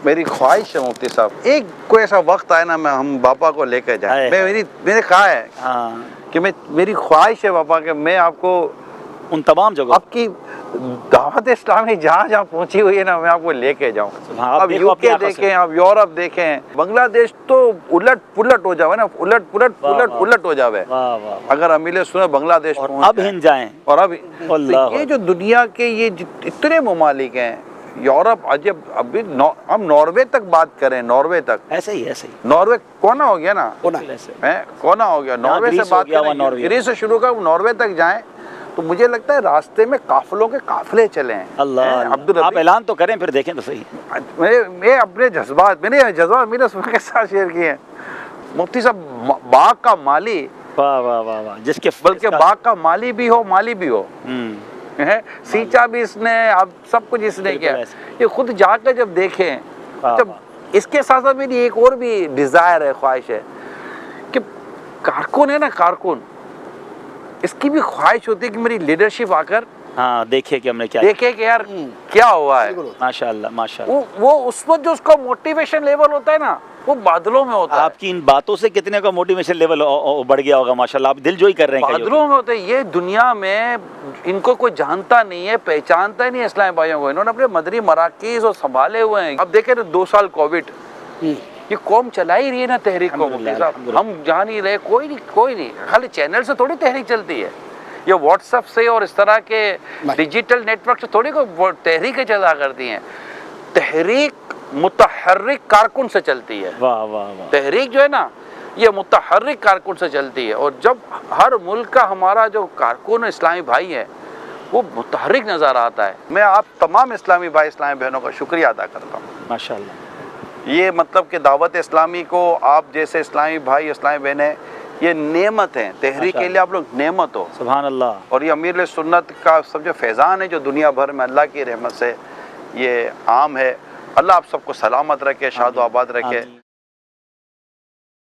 میری خواہش ہے مفتی صاحب، ایک کوئی ایسا وقت آئے نا میں ہم باپا کو لے کے جائیں. میں نے کہا ہے کہ میری خواہش ہے باپا کہ میں آپ کو ان تمام جگہ آپ کی دعوت اسلامی جہاں جہاں پہنچی ہوئی ہے نا میں آپ کو لے کے جاؤں. اب یو کے دیکھیں، اب یورپ دیکھیں، بنگلہ دیش تو الٹ پلٹ ہو جاوے نا، الٹ ہو جاوے اگر امیر سنت بنگلہ دیش اور اب ہند جائیں. اور اب یہ جو دنیا کے یہ اتنے ممالک ہیں، یورپ، عجب ابھی ہم ناروے تک بات کریں، ناروے تک ایسے ہی ناروے کونا ہو گیا نا، کونا ہو گیا، ناروے سے بات کریں، گریس سے شروع کر ناروے تک جائیں تو مجھے لگتا ہے راستے میں قافلوں کے قافلے چلے ہیں. اللہ آپ اعلان تو کریں پھر دیکھیں تو صحیح. میں اپنے جذبات میرے سن کے ساتھ شیئر کیے ہیں. مفتی صاحب باغ کا مالی، واہ واہ واہ واہ، جس کے بلکہ باغ کا مالی بھی ہو سینچا بھی اس نے، اب سب کچھ اس نے کیا. یہ خود جا کر جب دیکھیں، جب اس کے ساتھ ساتھ میری ایک اور بھی ڈیزائر ہے، خواہش ہے کہ کارکن ہے نا، کارکن، اس کی بھی خواہش ہوتی ہے کہ میری لیڈرشپ آ کر دیکھے کہ ہم نے کیا، دیکھے کہ یار کیا ہوا ہے. ماشاءاللہ ماشاءاللہ. وہ اس وقت جو اس کا موٹیویشن لیول ہوتا ہے نا وہ بادلوں میں ہوتا ہے. آپ کی ان باتوں سے کتنے کا موٹیویشن لیول بڑھ گیا ہوگا ماشاءاللہ. آپ دل جوئی کر رہے ہیں. بادلوں میں ہوتا ہے. یہ دنیا میں ان کو کوئی جانتا نہیں ہے، پہچانتا ہی نہیں ہے اسلامی بھائیوں کو. انہوں نے اپنے مدری مراکز اور سنبھالے ہوئے ہیں. اب دیکھیں نا 2 سال کووڈ، یہ قوم چلا ہی رہی ہے نا تحریک کو. ہم جان ہی رہے، کوئی نہیں. خالی چینل سے تھوڑی تحریک چلتی ہے، یہ واٹس ایپ سے اور اس طرح کے ڈیجیٹل نیٹ ورک سے تھوڑی کوئی تحریکیں چلا کرتی ہیں. تحریک متحرک کارکن سے چلتی ہے. تحریک جو ہے نا یہ متحرک کارکن سے چلتی ہے. اور جب ہر ملک کا ہمارا جو کارکن اسلامی بھائی ہے وہ متحرک نظر آتا ہے. میں آپ تمام اسلامی بھائی، اسلامی بہنوں کا شکریہ ادا کرتا ہوں. ماشاءاللہ. یہ مطلب کہ دعوت اسلامی کو آپ جیسے اسلامی بھائی، اسلامی بہنیں، یہ نعمت ہیں. تحریک کے لیے آپ لوگ نعمت ہو. سبحان اللہ. اور یہ امیر سنت کا سب جو فیضان ہے جو دنیا بھر میں اللہ کی رحمت سے یہ عام ہے. اللہ آپ سب کو سلامت رکھے، شاد و آباد رکھے.